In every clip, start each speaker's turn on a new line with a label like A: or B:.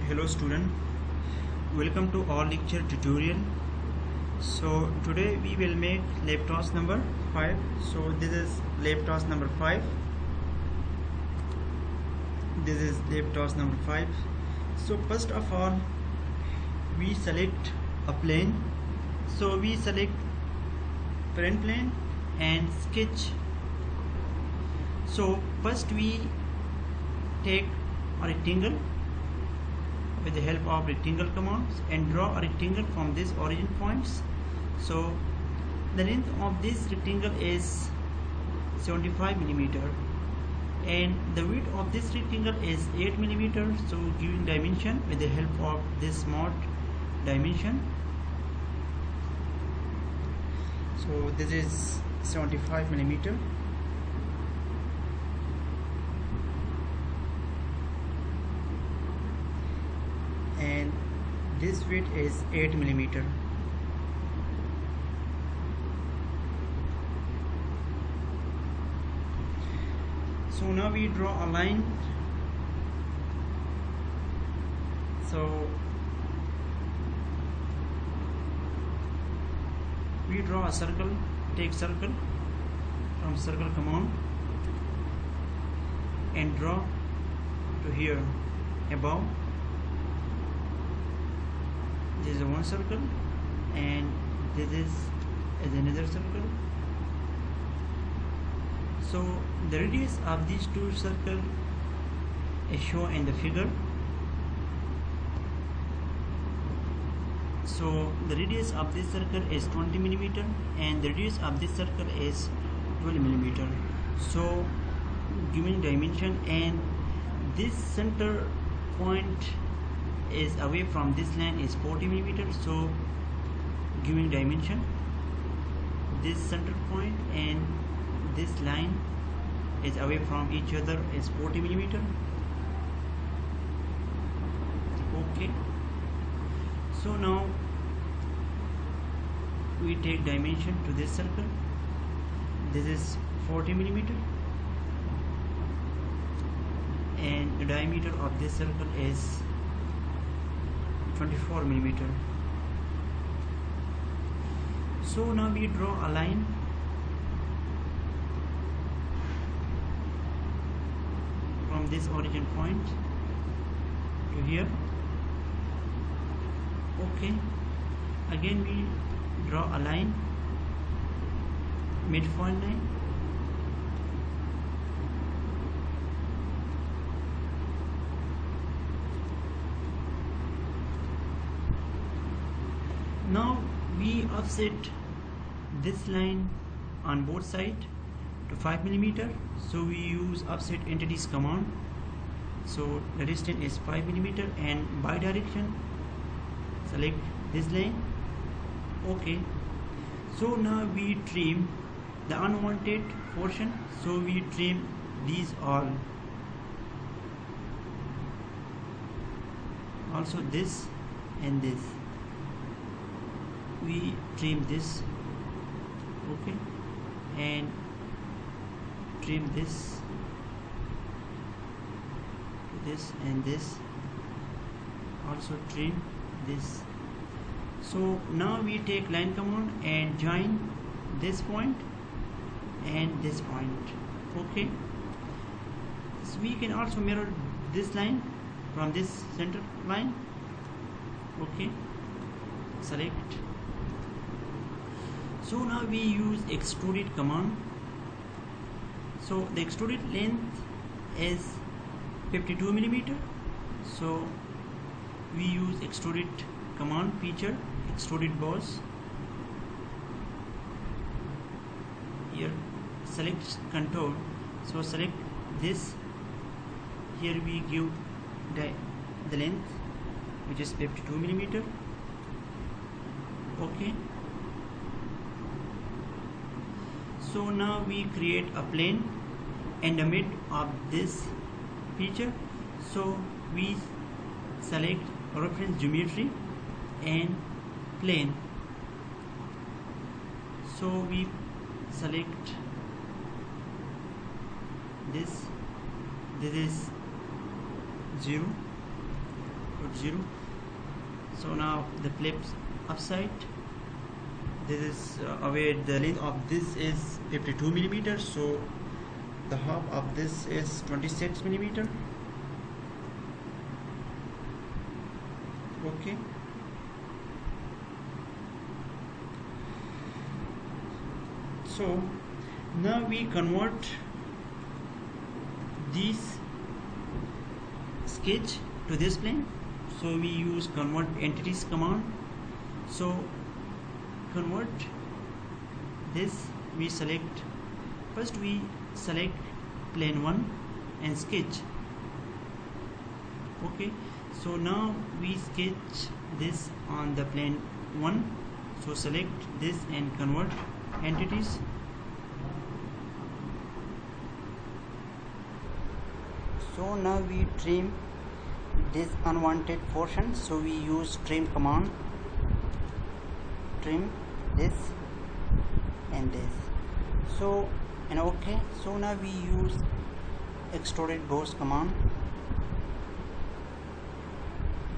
A: Hello student, welcome to our lecture tutorial. So today we will make lab task number 5. So this is lab task number 5. This is lab task number 5. So first of all we select a plane. So we select front plane and sketch. So first we take a rectangle with the help of rectangle commands and draw a rectangle from these origin points. So the length of this rectangle is 75 millimeter and the width of this rectangle is 8 millimeter. So giving dimension with the help of this smart dimension. So this is 75 millimeter. And this width is 8 millimeter. So now we draw a line. So we draw a circle, take circle from circle command and draw to here above. This is one circle and this is another circle. So the radius of these two circles is shown in the figure. So the radius of this circle is 20 millimeter and the radius of this circle is 12 millimeter. So giving dimension, and this center point is away from this line is 40 millimeter. So giving dimension, this center point and this line is away from each other is 40 millimeter. Okay, so now we take dimension to this circle. This is 40 millimeter and the diameter of this circle is 24 millimeter. So now we draw a line from this origin point to here. Okay, again we draw a line, midpoint line. Now we offset this line on both sides to 5 millimeter. So we use offset entities command. So the distance is 5 millimeter and bi-direction select this line. Okay, so now we trim the unwanted portion. So we trim these all, also this and this. We trim this. Okay, and trim this and this, also trim this. So now we take line command and join this point and this point. Okay, so we can also mirror this line from this center line. Okay, select. So now we use extruded command. So the extruded length is 52 millimeter. So we use extruded command feature, extruded boss. Here select contour. So select this. Here we give the length which is 52 millimeter. Okay. So now we create a plane in the mid of this feature. So we select reference geometry and plane. So we select this is 0, put 0. So now the flips upside. This is where the length of this is 52 millimeter, so the half of this is 26 millimeter. Okay, so now we convert this sketch to this plane. So we use convert entities command. So convert this, we select, first we select plane 1 and sketch. Okay, so now we sketch this on the plane 1. So select this and convert entities. So now we trim this unwanted portion, so we use trim command. Trim this and this. So and okay, so now we use extruded boss command.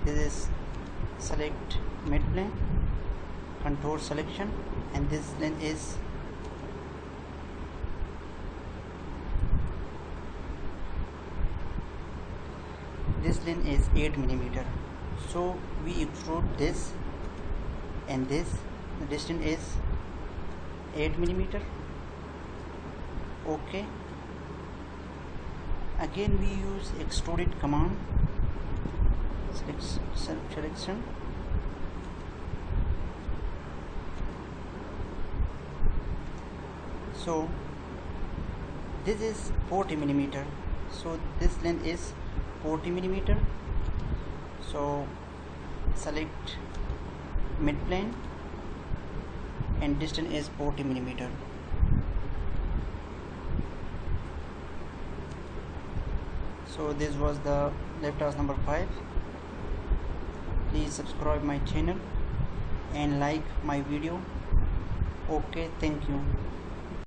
A: This is select mid plane, contour selection, and this length is this length is 8 millimeter. So we extrude this and this, the distance is 8 millimeter. Okay, again we use extruded command, selection, so this is 40 millimeter, so this length is 40 millimeter. So select mid plane and distance is 40 millimeter. So this was the left task number 5. Please subscribe my channel and like my video. Okay, thank you.